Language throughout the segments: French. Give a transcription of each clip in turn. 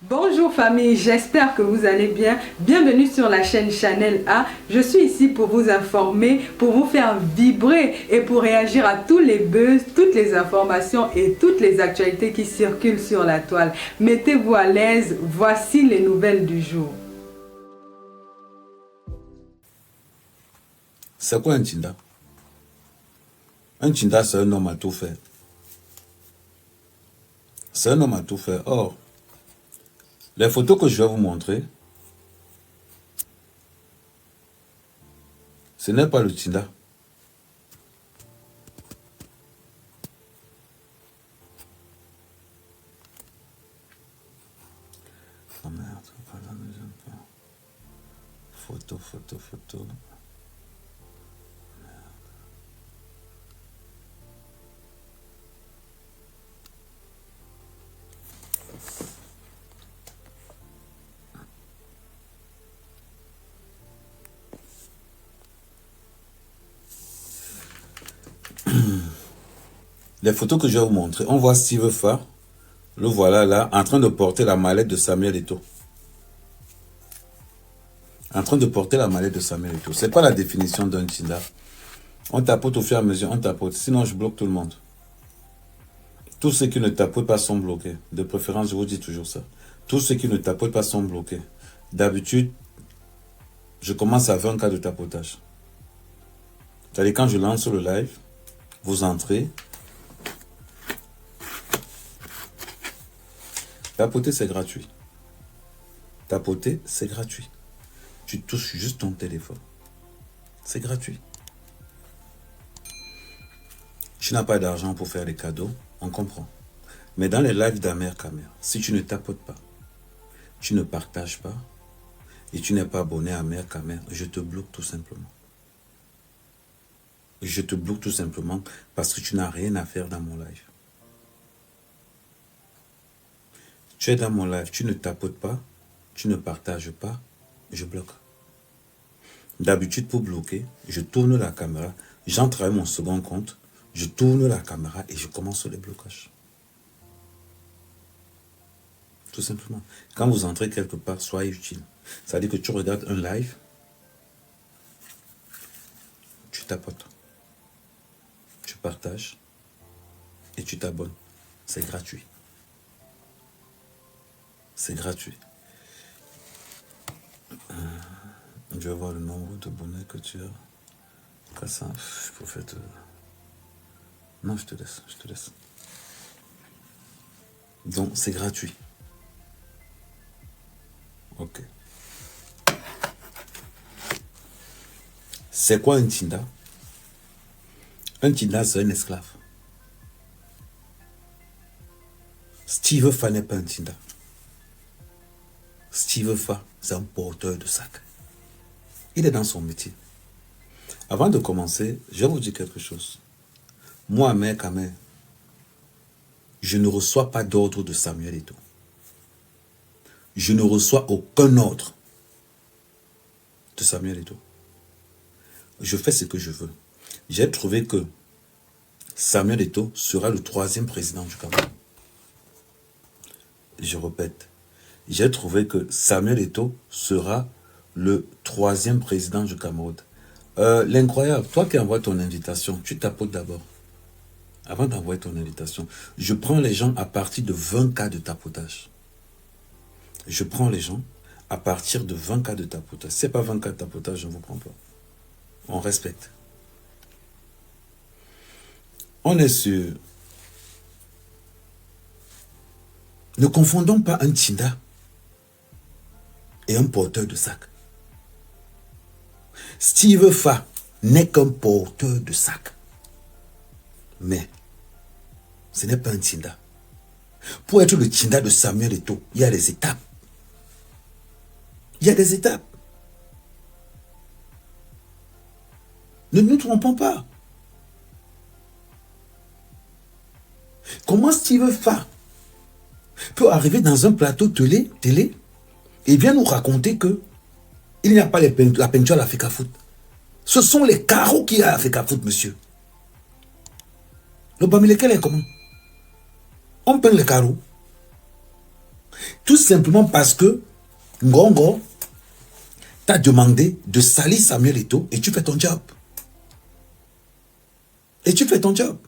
Bonjour famille, j'espère que vous allez bien. Bienvenue sur la chaîne Channel A. Je suis ici pour vous informer, pour vous faire vibrer et pour réagir à tous les buzz, toutes les informations et toutes les actualités qui circulent sur la toile. Mettez-vous à l'aise, voici les nouvelles du jour. C'est quoi un Tinda? Un Tinda, c'est un homme à tout faire. C'est un homme à tout faire. Or, les photos que je vais vous montrer, ce n'est pas le Tinda. Oh merde, pas là, mais j'aime pas. Photo. Les photos que je vais vous montrer, on voit Steve Fa, le voilà là, en train de porter la mallette de Samuel Eto'o. En train de porter la mallette de Samuel Eto'o. C'est pas la définition d'un Tinda. On tapote au fur et à mesure, on tapote. Sinon, je bloque tout le monde. Tous ceux qui ne tapotent pas sont bloqués. De préférence, je vous dis toujours ça. Tous ceux qui ne tapotent pas sont bloqués. D'habitude, je commence à 20 cas de tapotage. C'est-à-dire quand je lance le live, vous entrez. Tapoter, c'est gratuit. Tapoter, c'est gratuit. Tu touches juste ton téléphone. C'est gratuit. Tu n'as pas d'argent pour faire des cadeaux, on comprend. Mais dans les lives d'Amer Kamer, si tu ne tapotes pas, tu ne partages pas, et tu n'es pas abonné à Amer Kamer, je te bloque tout simplement. Je te bloque tout simplement parce que tu n'as rien à faire dans mon live. Tu es dans mon live, tu ne tapotes pas, tu ne partages pas, je bloque. D'habitude, pour bloquer, je tourne la caméra, j'entre à mon second compte, je tourne la caméra et je commence le blocage. Tout simplement. Quand vous entrez quelque part, soyez utile. C'est-à-dire que tu regardes un live, tu tapotes, tu partages et tu t'abonnes. C'est gratuit. C'est gratuit. Je vais voir le nombre de bonnets que tu as. Comme ça, je peux faire... Non, je te laisse. Donc, c'est gratuit. Ok. C'est quoi un Tinda? Un Tinda, c'est un esclave. Steve Fa n'est pas un Tinda. Steve Fa, c'est un porteur de sac. Il est dans son métier. Avant de commencer, je vais vous dire quelque chose. Moi, Amer Kamer, je ne reçois pas d'ordre de Samuel Eto'o. Je ne reçois aucun ordre de Samuel Eto'o. Je fais ce que je veux. J'ai trouvé que Samuel Eto'o sera le 3e président du Cameroun. Je répète, j'ai trouvé que Samuel Eto'o sera le 3e président du Cameroun. L'incroyable, toi qui envoies ton invitation, tu tapotes d'abord. Avant d'envoyer ton invitation, je prends les gens à partir de 20 cas de tapotage. Je prends les gens à partir de 20 cas de tapotage. Si ce n'est pas 20 cas de tapotage, je ne vous prends pas. On respecte. On est sûr. Ne confondons pas un Tinda et un porteur de sac. Steve Fa n'est qu'un porteur de sac. Mais ce n'est pas un Tinda. Pour être le Tinda de Samuel Eto'o, il y a des étapes. Il y a des étapes. Ne nous trompons pas. Comment Steve Fa peut arriver dans un plateau télé et vient nous raconter que il n'y a pas la peinture à l'Africa Foot. Ce sont les carreaux qu'il y a à l'Africa Foot, monsieur. Le Bamileke est comment? On peint les carreaux. Tout simplement parce que Ngongo t'a demandé de salir Samuel Eto'o et tu fais ton job. Et tu fais ton job.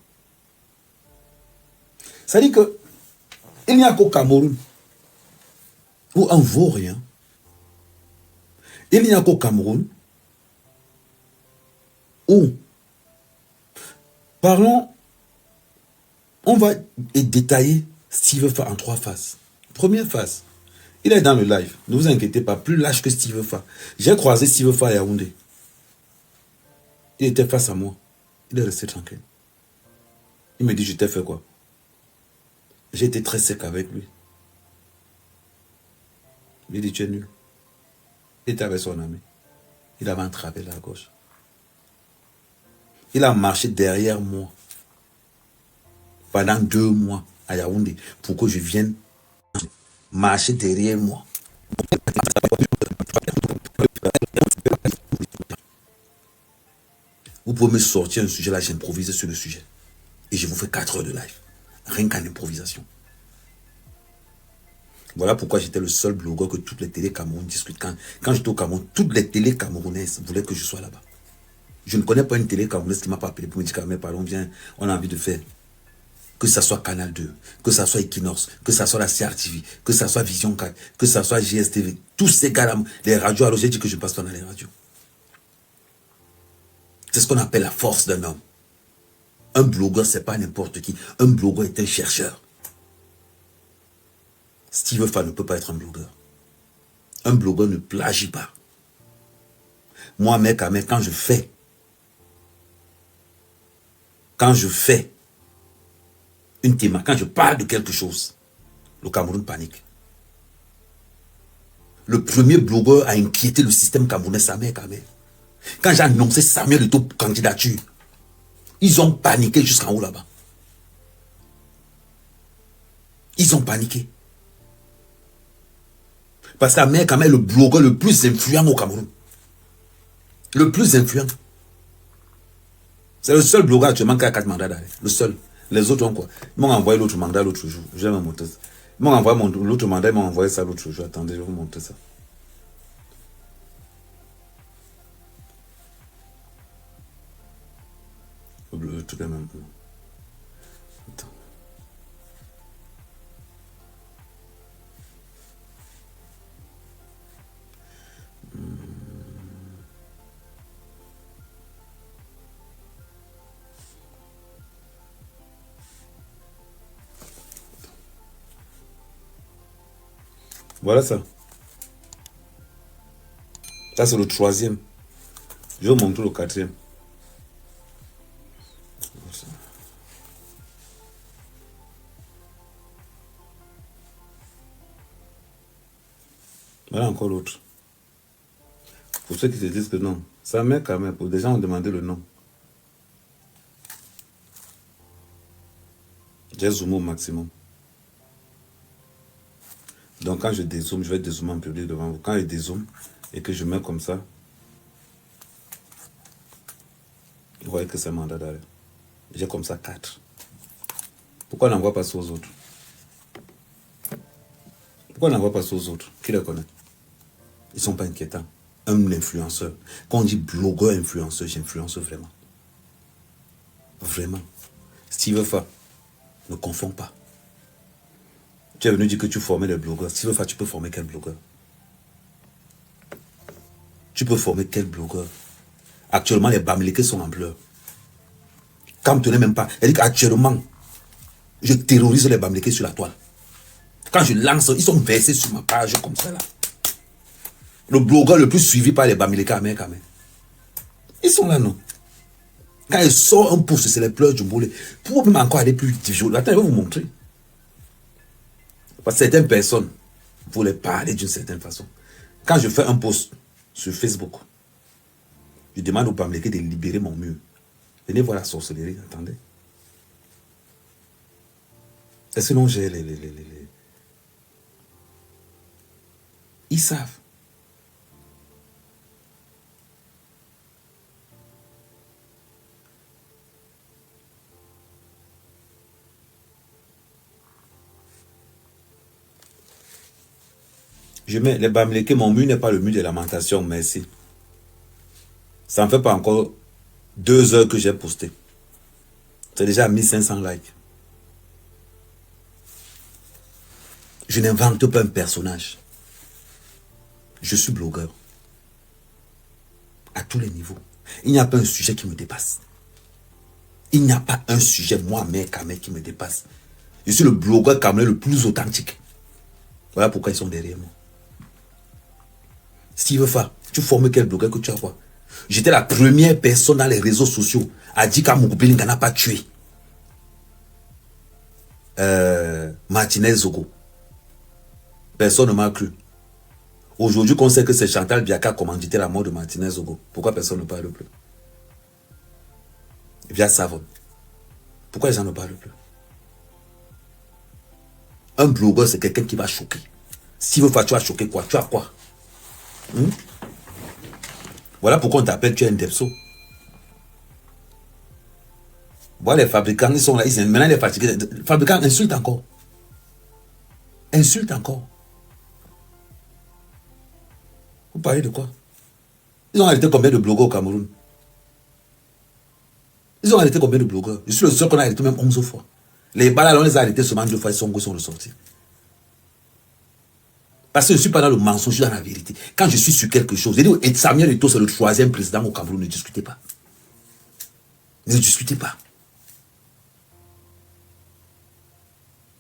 Ça dit que il n'y a qu'au Cameroun où un vaurien, il n'y a qu'au Cameroun où, parlons, on va détailler Steve Fa en 3 phases. Première phase, il est dans le live. Ne vous inquiétez pas, plus lâche que Steve Fa. J'ai croisé Steve Fa à Yaoundé. Il était face à moi. Il est resté tranquille. Il me dit, je t'ai fait quoi? J'ai été très sec avec lui. Il dit, tu es nul. Il était avec son ami. Il avait un travers à la gauche. Il a marché derrière moi pendant 2 mois à Yaoundé pour que je vienne marcher derrière moi. Vous pouvez me sortir un sujet là, j'improvise sur le sujet. Et je vous fais 4 heures de live. Rien qu'en improvisation. Voilà pourquoi j'étais le seul blogueur que toutes les télés Cameroun discutent. Quand j'étais au Cameroun, toutes les télés camerounaises voulaient que je sois là-bas. Je ne connais pas une télé camerounaise qui ne m'a pas appelé pour me dire, mais pardon, viens, on a envie de faire. Que ça soit Canal 2, que ça soit Equinox, que ça soit la CRTV, que ça soit Vision 4, que ça soit GSTV. Tous ces gars-là, les radios, alors j'ai dit que je ne passe pas dans les radios. C'est ce qu'on appelle la force d'un homme. Un blogueur, ce n'est pas n'importe qui. Un blogueur est un chercheur. Steve Fa ne peut pas être un blogueur. Un blogueur ne plagie pas. Moi, mec, quand je fais une thématique, quand je parle de quelque chose, le Cameroun panique. Le premier blogueur a inquiété le système camerounais, Samuel Kamel. Quand j'ai annoncé Samuel Eto'o pour candidature, ils ont paniqué jusqu'en haut là-bas. Ils ont paniqué. Parce que Samuel Kamel est le blogueur le plus influent au Cameroun. Le plus influent. C'est le seul blogueur actuellement qui a 4 mandats d'arrêt. Le seul. Les autres ont quoi? Ils m'ont envoyé l'autre mandat l'autre jour. Je vais me montrer ça. Ils m'ont envoyé l'autre mandat, ils m'ont envoyé ça l'autre jour. Attendez, je vais vous montrer ça. Tout est même. Attends. Voilà ça. Ça, c'est le 3e. Je vais vous montrer le 4e. Voilà encore l'autre. Pour ceux qui se disent que non. Ça met quand même. Pour des gens ont demandé le nom. J'ai zoomé au maximum. Donc quand je dézoome, je vais dézoomer en public devant vous. Quand je dézoome et que je mets comme ça, vous voyez que c'est un mandat d'arrêt. J'ai comme ça 4. Pourquoi on n'envoie pas ça aux autres? Pourquoi on n'envoie pas ça aux autres? Qui les connaît? Ils ne sont pas inquiétants. Un influenceur. Quand on dit blogueur influenceur, j'influence vraiment. Vraiment. Steve Fa, ne confonds pas. Tu es venu dire que tu formais des blogueurs. Steve Fa, tu peux former quel blogueur? Tu peux former quel blogueur? Actuellement, les Bamileke sont en pleurs. Quand on ne tenait même pas. Elle dit qu'actuellement, je terrorise les Bamileke sur la toile. Quand je lance, ils sont versés sur ma page comme ça là. Le blogueur le plus suivi par les Bamileke à Mekame. Ils sont là, non? Quand ils sortent un post, c'est les pleurs du boulet. Pour même encore aller plus violent. Attends, je vais vous montrer. Parce que certaines personnes, vous les parler d'une certaine façon. Quand je fais un post sur Facebook, je demande aux Bamileke de libérer mon mur. Venez voir la sorcellerie, attendez. Et sinon, j'ai les... Ils savent. Je mets les Bamileke, mon mur n'est pas le mur de lamentation, merci. Ça ne fait pas encore 2 heures que j'ai posté. C'est déjà 1500 likes. Je n'invente pas un personnage. Je suis blogueur. À tous les niveaux. Il n'y a pas un sujet qui me dépasse. Il n'y a pas un sujet, moi, mec, Kamel, qui me dépasse. Je suis le blogueur Kamel le plus authentique. Voilà pourquoi ils sont derrière moi. Steve Fa, tu formes quel blogueur que tu as quoi? J'étais la première personne dans les réseaux sociaux à dire qu'Amoukoupeling n'a pas tué Martinez Zogo. Personne ne m'a cru. Aujourd'hui, qu'on sait que c'est Chantal Biaka qui a commandité la mort de Martinez Zogo. Pourquoi personne ne parle plus? Via Savon. Pourquoi les gens ne parlent plus? Un blogueur, c'est quelqu'un qui va choquer. Si vous faites, tu vas choquer quoi? Tu as quoi? Voilà pourquoi on t'appelle, tu es un Depso. Voilà, les fabricants, ils sont là, maintenant les fatigués. Les fabricants insultent encore. Insultent encore. Vous parlez de quoi? Ils ont arrêté combien de blogueurs au Cameroun? Ils ont arrêté combien de blogueurs? Je suis le seul qu'on a arrêté même 11 fois. Les balles, on les a arrêtés seulement 2 fois, ils sont ressortis. Parce que je ne suis pas dans le mensonge, je suis dans la vérité. Quand je suis sur quelque chose, je dis, Samuel Eto'o, c'est le 3e président au Cameroun, ne discutez pas. Ne discutez pas.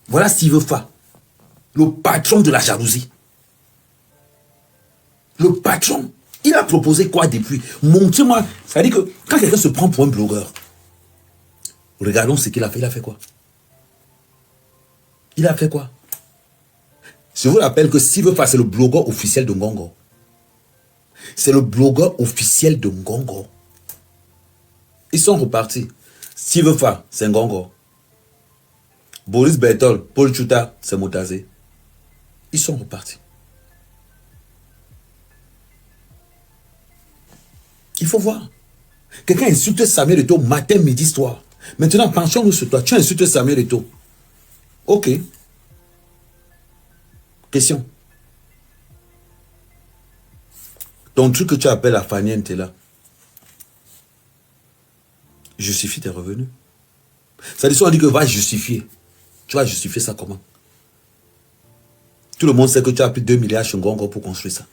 Voilà Steve Fa, le patron de la jalousie. Le patron, il a proposé quoi depuis? Montrez-moi. C'est-à-dire que quand quelqu'un se prend pour un blogueur, regardons ce qu'il a fait. Il a fait quoi? Il a fait quoi? Je vous rappelle que Steve Fa, c'est le blogueur officiel de Ngongo. C'est le blogueur officiel de Ngongo. Ils sont repartis. Steve Fa, c'est Ngongo. Boris Bertol, Paul Chuta, c'est Motazé. Ils sont repartis. Il faut voir. Quelqu'un insulte Samuel Eto'o matin, midi, soir. Maintenant, penchons-nous sur toi. Tu insultes Samuel Eto'o. Ok. Question. Ton truc que tu appelles la Faniente là, justifie tes revenus. Ça dit, on dit que va justifier. Tu vas justifier ça comment? Tout le monde sait que tu as pris 2 milliards chez Ngongo pour construire ça.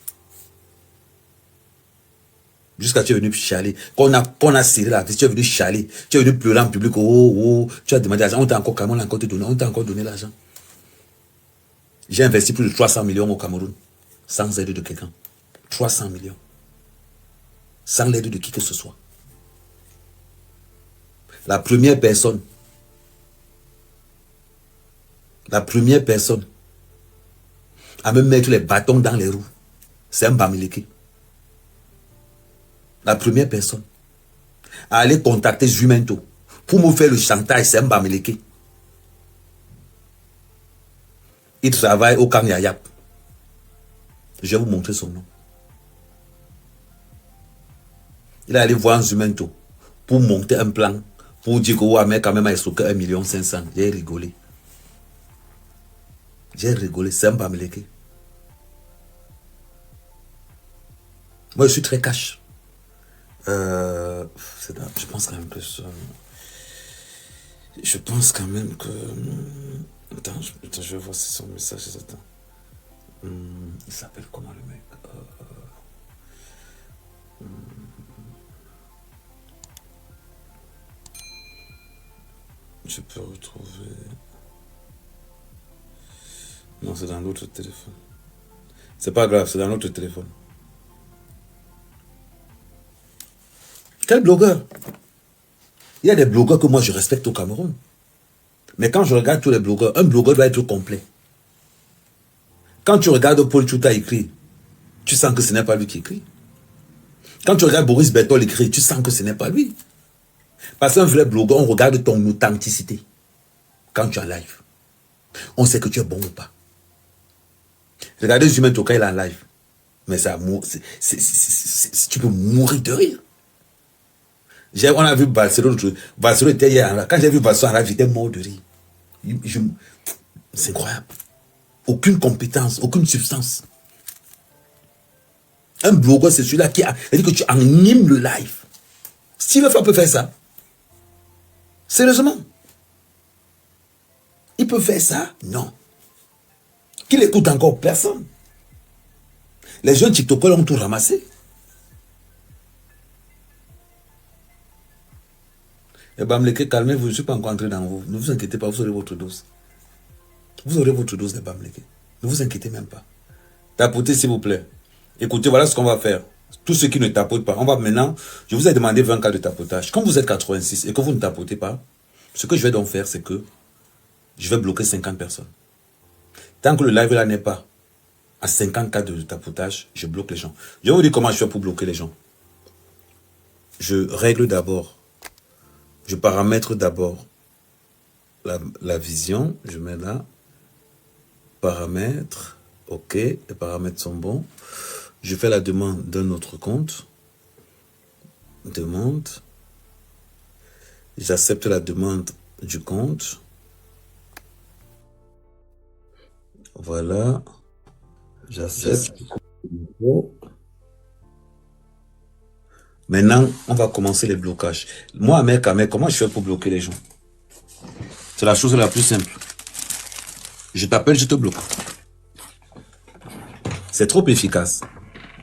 Jusqu'à tu es venu chialer. Quand on a serré la vis, tu es venu chialer. Tu es venu pleurer en public. Oh, tu as demandé l'argent. On t'a encore donné. On t'a encore donné l'argent. J'ai investi plus de 300 millions au Cameroun. Sans aide de quelqu'un. 300 millions. Sans l'aide de qui que ce soit. La première personne à me mettre les bâtons dans les roues, c'est un Bamileke. La première personne à aller contacter Jumento pour me faire le chantage, c'est un Bamileke. Il travaille au Kanyayap. Je vais vous montrer son nom. Il est allé voir Jumento pour monter un plan, pour dire que ouais, quand même, il se 1,5 million. J'ai rigolé. C'est un Bamileke. Moi, je suis très cash. Je pense quand même que ça... Je pense quand même que... Attends, je vais voir si son message... Attends. Il s'appelle comment le mec? Je peux retrouver... Non, c'est dans l'autre téléphone. C'est pas grave, c'est dans l'autre téléphone. Quel blogueur? Il y a des blogueurs que moi je respecte au Cameroun. Mais quand je regarde tous les blogueurs, un blogueur doit être complet. Quand tu regardes Paul Chuta écrit, tu sens que ce n'est pas lui qui écrit. Quand tu regardes Boris Bertol écrit, tu sens que ce n'est pas lui. Parce qu'un vrai blogueur, on regarde ton authenticité. Quand tu es en live, on sait que tu es bon ou pas. Regardez Jumain Toka, il est en live. Mais ça, tu peux mourir de rire. On a vu Barcelone était hier. Quand j'ai vu Barcelone en live, j'étais mort de rire. C'est incroyable. Aucune compétence, aucune substance. Un blogueur, c'est celui-là qui a dit que tu animes le live. Steve Fa peut faire ça. Sérieusement. Il peut faire ça? Non. Qu'il écoute encore personne. Les jeunes TikTokers ont tout ramassé. Et Bamleke, calmez-vous, je ne suis pas encore entré dans vous. Ne vous inquiétez pas, vous aurez votre dose. Vous aurez votre dose de Bamleke. Ne vous inquiétez même pas. Tapotez, s'il vous plaît. Écoutez, voilà ce qu'on va faire. Tous ceux qui ne tapotent pas, on va maintenant, je vous ai demandé 20 cas de tapotage. Quand vous êtes 86 et que vous ne tapotez pas, ce que je vais donc faire, c'est que je vais bloquer 50 personnes. Tant que le live là n'est pas à 50 cas de tapotage, je bloque les gens. Je vais vous dire comment je fais pour bloquer les gens. Je règle d'abord, je paramètre d'abord la vision. Je mets là, paramètres, ok, les paramètres sont bons. Je fais la demande d'un autre compte. Demande. J'accepte la demande du compte. Voilà. J'accepte. Maintenant, on va commencer les blocages. Moi, mec, comment je fais pour bloquer les gens? C'est la chose la plus simple. Je t'appelle, je te bloque. C'est trop efficace.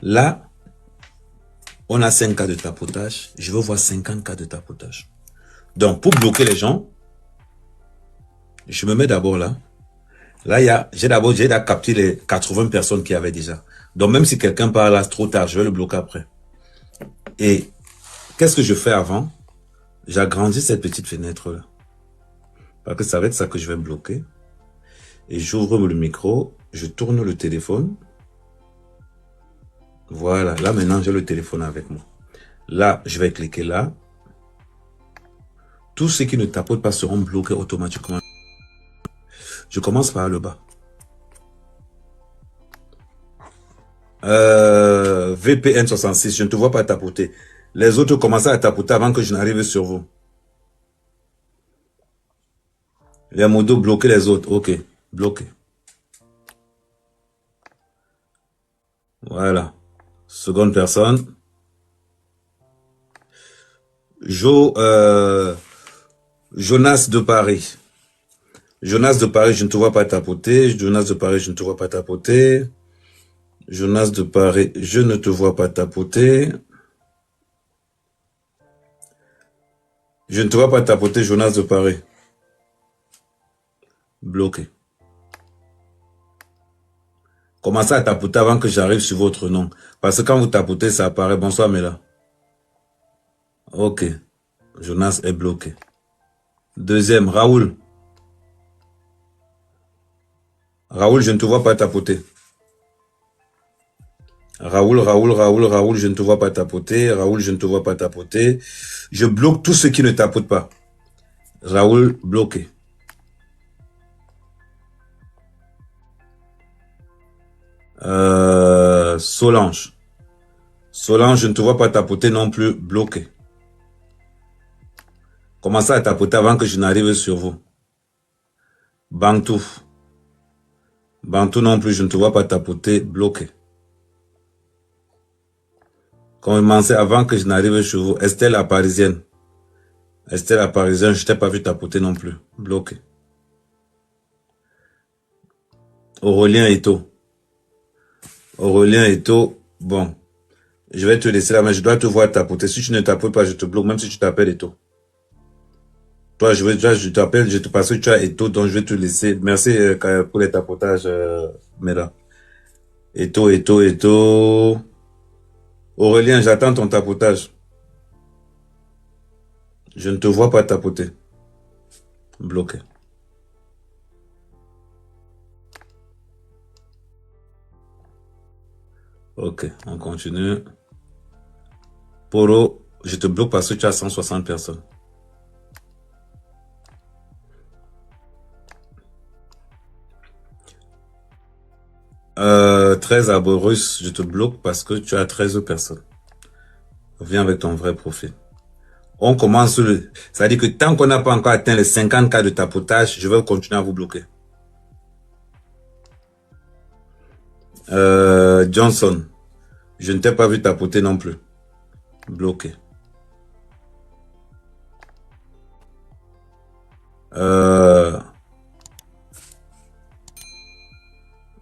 Là, on a 5 cas de tapotage. Je veux voir 50 cas de tapotage. Donc, pour bloquer les gens, je me mets d'abord là. Là, j'ai d'abord capté les 80 personnes qui avaient déjà. Donc, même si quelqu'un parle là trop tard, je vais le bloquer après. Et qu'est-ce que je fais avant? J'agrandis cette petite fenêtre là. Parce que ça va être ça que je vais bloquer. Et j'ouvre le micro, je tourne le téléphone. Voilà, là maintenant j'ai le téléphone avec moi. Là, je vais cliquer là. Tous ceux qui ne tapotent pas seront bloqués automatiquement. Je commence par le bas. VPN 66, je ne te vois pas tapoter. Les autres commencent à tapoter avant que je n'arrive sur vous. Les modos, bloquer les autres. Ok, bloqué. Voilà. Seconde personne. Jonas de Paris. Jonas de Paris, je ne te vois pas tapoter. Jonas de Paris, je ne te vois pas tapoter. Jonas de Paris, je ne te vois pas tapoter. Je ne te vois pas tapoter, Jonas de Paris. Bloqué. Commencez à tapoter avant que j'arrive sur votre nom. Parce que quand vous tapotez, ça apparaît. Bonsoir, Mela. Ok. Jonas est bloqué. Deuxième, Raoul. Raoul, je ne te vois pas tapoter. Raoul, je ne te vois pas tapoter. Raoul, je ne te vois pas tapoter. Je bloque tous ceux qui ne tapotent pas. Raoul, bloqué. Solange. Solange, je ne te vois pas tapoter non plus, bloqué. Commencez à tapoter avant que je n'arrive sur vous. Bantou. Bantou non plus, je ne te vois pas tapoter, bloqué. Commencez avant que je n'arrive sur vous. Estelle la Parisienne. Estelle la Parisienne, je ne t'ai pas vu tapoter non plus, bloqué. Aurélien Eto. Aurélien Eto, bon. Je vais te laisser là, mais je dois te voir tapoter. Si tu ne tapotes pas, je te bloque, même si tu t'appelles Eto. Toi, je t'appelle, parce que tu as Eto, donc je vais te laisser. Merci pour les tapotages, Mela. Eto. Aurélien, j'attends ton tapotage. Je ne te vois pas tapoter. Bloqué. Ok, on continue. Poro, je te bloque parce que tu as 160 personnes. « 13 Arborus, je te bloque parce que tu as 13 personnes. Viens avec ton vrai profil. On commence le... Ça veut dire que tant qu'on n'a pas encore atteint les 50 cas de tapotage, je vais continuer à vous bloquer. Johnson. Je ne t'ai pas vu tapoter non plus. Bloqué.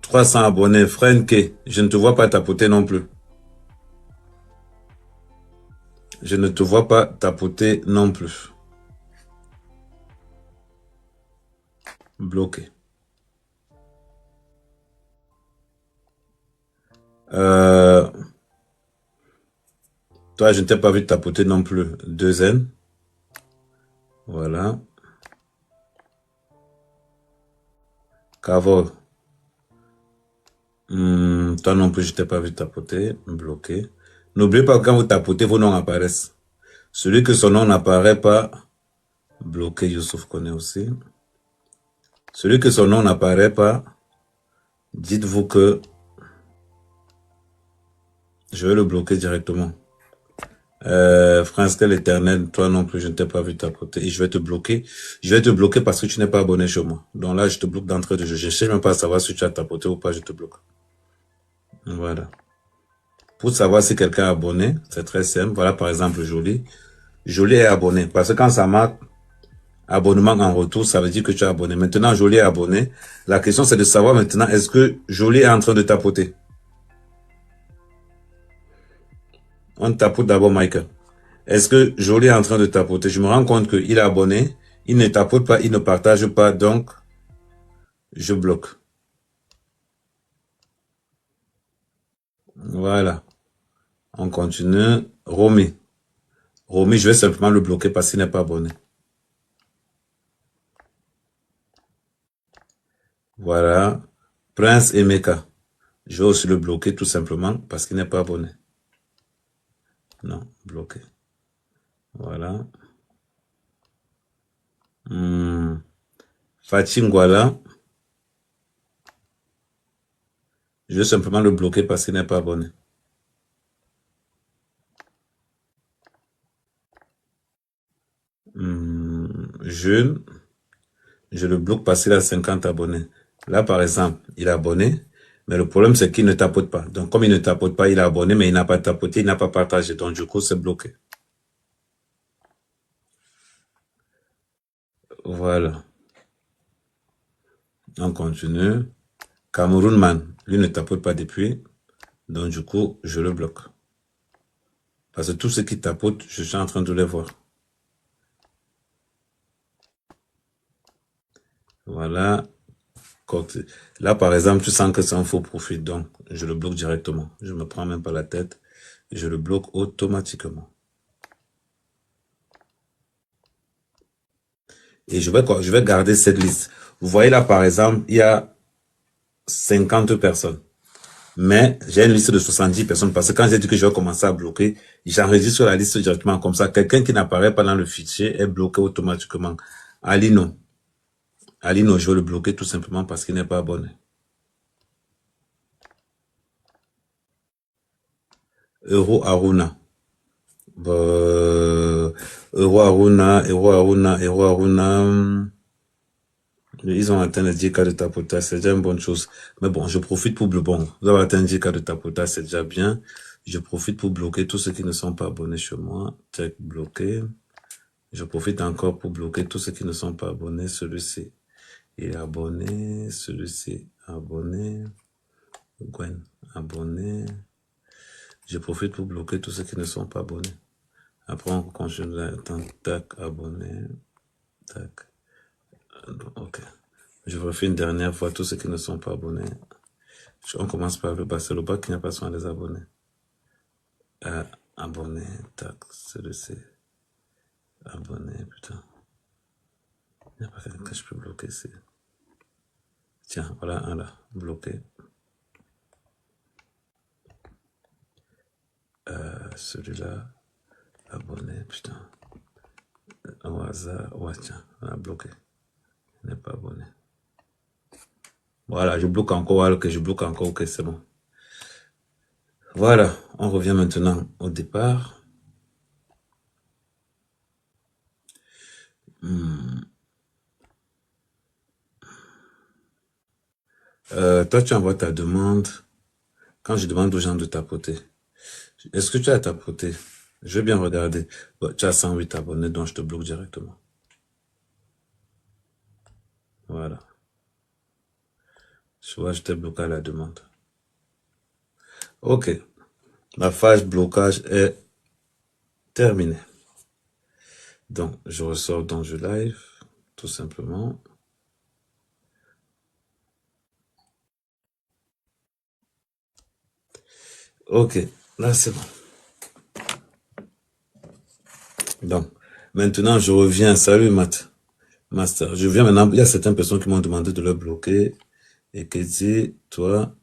300 abonnés. Frenke, je ne te vois pas tapoter non plus. Je ne te vois pas tapoter non plus. Bloqué. Toi, je ne t'ai pas vu tapoter non plus. 2N. Voilà. Cavo. Toi non plus, je ne t'ai pas vu tapoter. Bloqué. N'oubliez pas que quand vous tapotez, vos noms apparaissent. Celui que son nom n'apparaît pas, bloqué, Youssouf connaît aussi. Celui que son nom n'apparaît pas, dites-vous que je vais le bloquer directement. Frère l'éternel, toi non plus, je ne t'ai pas vu tapoter et je vais te bloquer. Je vais te bloquer parce que tu n'es pas abonné chez moi. Donc là, je te bloque d'entrée de jeu. Je ne sais même pas savoir si tu as tapoté ou pas, je te bloque. Voilà. Pour savoir si quelqu'un est abonné, c'est très simple. Voilà par exemple Jolie. Jolie est abonné parce que quand ça marque abonnement en retour, ça veut dire que tu es abonné. Maintenant, Jolie est abonné. La question, c'est de savoir maintenant, est-ce que Jolie est en train de tapoter? On tapote d'abord Michael. Est-ce que Jolie est en train de tapoter? Je me rends compte qu'il est abonné. Il ne tapote pas, il ne partage pas, donc je bloque. Voilà. On continue. Romy. Romy, je vais simplement le bloquer parce qu'il n'est pas abonné. Voilà. Prince Emeka. Je vais aussi le bloquer tout simplement parce qu'il n'est pas abonné. Non, bloqué. Voilà. Fatingwala. Je vais simplement le bloquer parce qu'il n'est pas abonné. Jeune. Je le bloque parce qu'il a 50 abonnés. Là, par exemple, il est abonné. Mais le problème, c'est qu'il ne tapote pas. Donc, comme il ne tapote pas, il est abonné, mais il n'a pas tapoté, il n'a pas partagé. Donc, du coup, c'est bloqué. Voilà. On continue. Cameroun Man, lui ne tapote pas depuis. Donc, du coup, je le bloque. Parce que tous ceux qui tapotent, je suis en train de les voir. Voilà. Là, par exemple, tu sens que c'est un faux profil. Donc, je le bloque directement. Je ne me prends même pas la tête. Je le bloque automatiquement. Et je vais garder cette liste. Vous voyez là, par exemple, il y a 50 personnes. Mais j'ai une liste de 70 personnes parce que quand j'ai dit que je vais commencer à bloquer, j'enregistre sur la liste directement comme ça. Quelqu'un qui n'apparaît pas dans le fichier est bloqué automatiquement. Alino. Alino, je vais le bloquer tout simplement parce qu'il n'est pas abonné. Euro Aruna. Euro Aruna. Ils ont atteint les 10 cas de tapotage, c'est déjà une bonne chose. Mais bon, je profite pour bloquer. Bon, vous avez atteint 10 cas de tapotage, c'est déjà bien. Je profite pour bloquer tous ceux qui ne sont pas abonnés chez moi. Check, bloqué. Je profite encore pour bloquer tous ceux qui ne sont pas abonnés. Celui-ci est abonné. Celui-ci abonné. Gwen, abonné. Je profite pour bloquer tous ceux qui ne sont pas abonnés. Après, on continue. Tac, abonné. Tac. Ok. Je refais une dernière fois tous ceux qui ne sont pas abonnés. On commence par le bas. C'est le bas qui n'a pas soin des abonnés. Abonné. Tac. Celui-ci. Abonné. Putain. Il n'y a pas quelqu'un que je peux bloquer ici. Tiens, voilà un là. Bloqué. Celui-là. Abonné. Putain. Au hasard. Ouais, tiens. Voilà, bloqué. Il n'est pas abonné. Voilà, je bloque encore, alors que je bloque encore, ok, c'est bon. Voilà, on revient maintenant au départ. Toi, tu envoies ta demande. Quand je demande aux gens de tapoter, Est-ce que tu as tapoté? Je vais bien regarder. Bon, tu as 108 abonnés, donc je te bloque directement. Voilà. Tu vois, je t'ai bloqué à la demande. Ok. La phase blocage est terminée. Donc, je ressors dans le live, tout simplement. Ok, là c'est bon. Donc, maintenant je reviens. Salut Master. Je viens maintenant. Il y a certaines personnes qui m'ont demandé de le bloquer. Et qui dit, toi.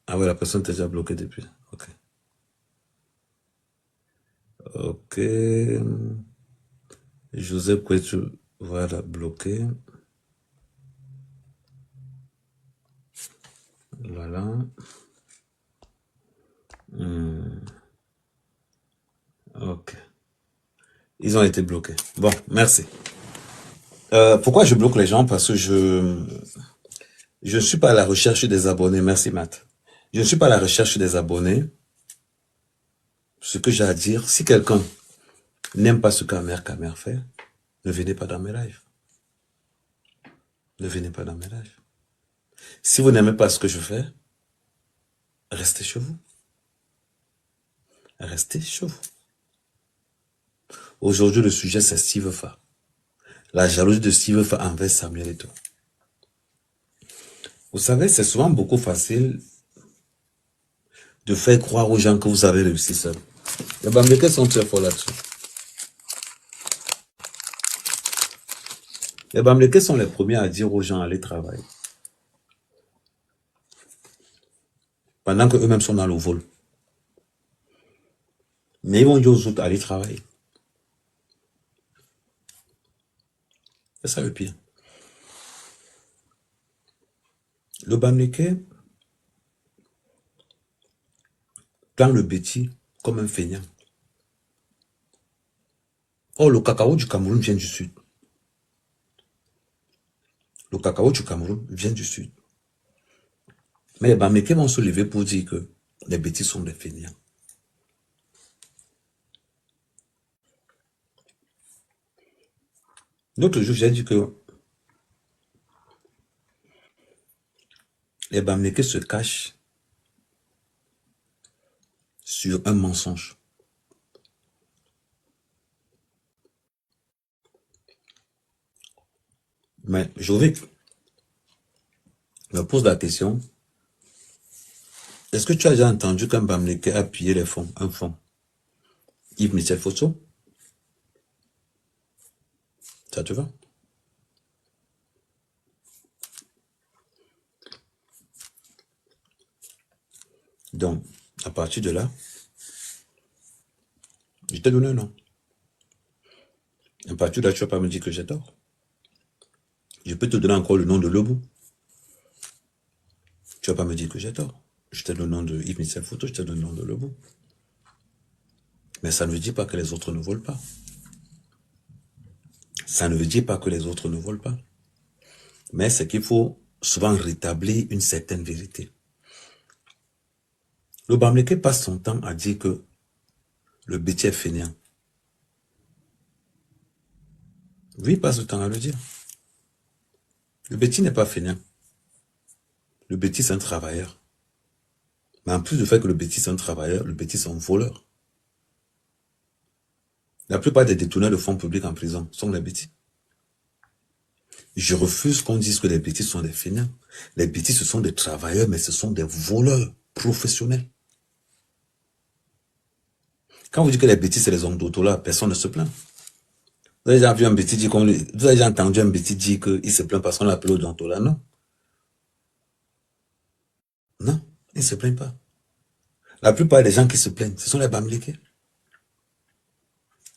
Ah ouais, la personne t'a déjà bloqué depuis. Ok. Ok. Joseph Kwetu, voilà, bloqué. Voilà. Ok. Ils ont été bloqués. Bon, merci. Pourquoi je bloque les gens? Parce que je ne suis pas à la recherche des abonnés. Merci, Matt. Je ne suis pas à la recherche des abonnés. Ce que j'ai à dire, si quelqu'un n'aime pas ce qu'Amer fait, ne venez pas dans mes lives. Ne venez pas dans mes lives. Si vous n'aimez pas ce que je fais, restez chez vous. Restez chez vous. Aujourd'hui, le sujet, c'est Steve Fa. La jalousie de Steve Fa envers Samuel Eto'o. Vous savez, c'est souvent beaucoup facile de faire croire aux gens que vous avez réussi seul. Les Bamileke sont très forts là-dessus. Les Bamileke sont les premiers à dire aux gens allez travailler. Pendant qu'eux-mêmes sont dans le vol. Mais ils vont dire aux autres aller travailler. C'est ça le pire. Le Bamileke prend le bêtis comme un feignant. Oh, le cacao du Cameroun vient du sud. Le cacao du Cameroun vient du sud. Mais les Bamileke vont se lever pour dire que les bêtis sont des feignants. L'autre jour, j'ai dit que les Bamileke se cachent sur un mensonge. Mais Jovic me pose la question, est-ce que tu as déjà entendu qu'un Bamileke a pillé les fonds, un fonds? Yves Michel Fosso? Ça te va? Donc, à partir de là, je t'ai donné un nom. À partir de là, tu ne vas pas me dire que j'ai tort. Je peux te donner encore le nom de Lebou. Tu ne vas pas me dire que j'ai tort. Je t'ai donné le nom de Yves Michel Fosso, je t'ai donné le nom de Lebou. Mais ça ne veut dire pas que les autres ne volent pas. Ça ne veut dire pas que les autres ne volent pas. Mais c'est qu'il faut souvent rétablir une certaine vérité. Le Bamileke passe son temps à dire que le bêtis est fainéant. Oui, il passe le temps à le dire. Le bêtis n'est pas fainéant. Le bêtis, c'est un travailleur. Mais en plus du fait que le bêtis, c'est un travailleur, le bêtis, c'est un voleur. La plupart des détourneurs de fonds publics en prison sont les bêtis. Je refuse qu'on dise que les bêtis sont des fainéants. Les bêtis, ce sont des travailleurs, mais ce sont des voleurs professionnels. Quand vous dites que les bêtis, c'est les hommes d'auto, là, personne ne se plaint. Vous avez déjà vu un bêtis dire vous avez déjà entendu un bêtis dire qu'il se plaint parce qu'on l'appelle odontola? Non. Non, il ne se plaint pas. La plupart des gens qui se plaignent, ce sont les Bamileke.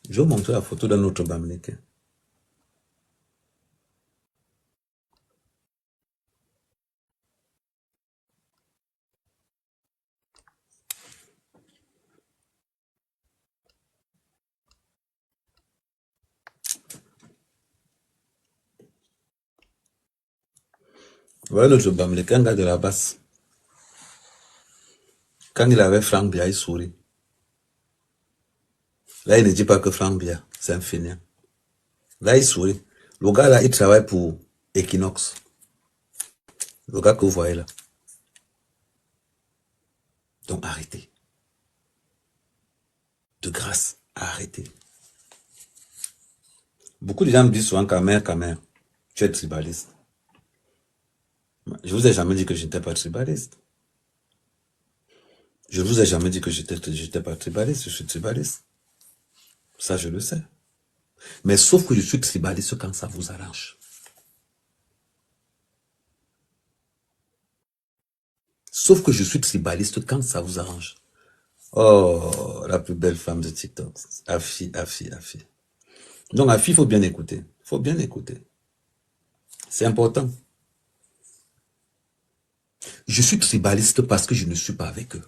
Je vais vous montrer la photo d'un autre Bamileke. Voilà l'autre Bamileke, un gars de la basse. Quand il avait Franck Biaï souris, Là, il ne dit pas que Franck Bia, c'est un fainéant. Là, il sourit. Le gars, là, il travaille pour Equinox. Le gars que vous voyez là. Donc, arrêtez. De grâce, arrêtez. Beaucoup de gens me disent souvent, Kamer, tu es tribaliste. Je vous ai jamais dit que je n'étais pas tribaliste. Je vous ai jamais dit que je n'étais pas tribaliste, je suis tribaliste. Ça, je le sais. Mais sauf que je suis tribaliste quand ça vous arrange. Sauf que je suis tribaliste quand ça vous arrange. Oh, la plus belle femme de TikTok. Afi. Donc, Afi, il faut bien écouter. Il faut bien écouter. C'est important. Je suis tribaliste parce que je ne suis pas avec eux.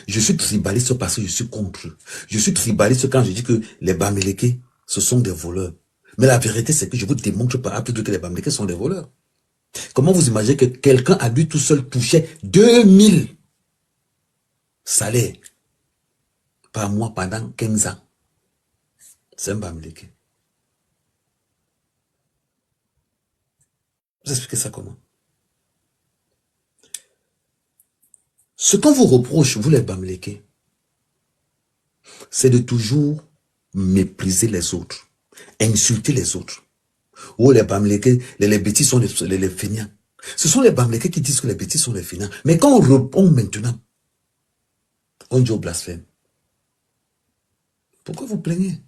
Je suis tribaliste parce que je suis contre eux. Je suis tribaliste quand je dis que les Bamileke, ce sont des voleurs. Mais la vérité, c'est que je vous démontre par A plus B que les Bamileke sont des voleurs. Comment vous imaginez que quelqu'un à lui tout seul touchait 2000 salaires par mois pendant 15 ans? C'est un Bamileke. Vous expliquez ça comment? Ce qu'on vous reproche, vous les Bamileke, c'est de toujours mépriser les autres, insulter les autres. Ou les Bamileke, les bêtis sont les feignants. Ce sont les Bamileke qui disent que les bêtis sont les feignants. Mais quand on répond maintenant, on dit au blasphème. Pourquoi vous plaignez?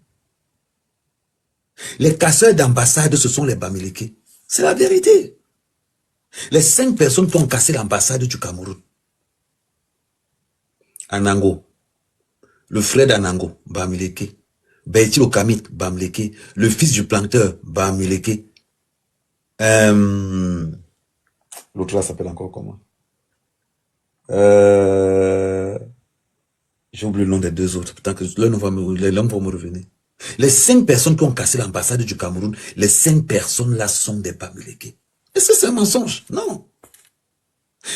Les casseurs d'ambassade, ce sont les Bamileke. C'est la vérité. Les 5 personnes qui ont cassé l'ambassade du Cameroun. Anango. Le frère d'Anango, Bamileke. Beiti Okamit, Bamileke. Le fils du planteur, Bamileke. L'autre là s'appelle encore comment? J'ai oublié le nom des 2 autres. Pourtant que les noms vont me revenir. Les 5 personnes qui ont cassé l'ambassade du Cameroun, les 5 personnes là sont des Bamileke. Est-ce que c'est un mensonge? Non.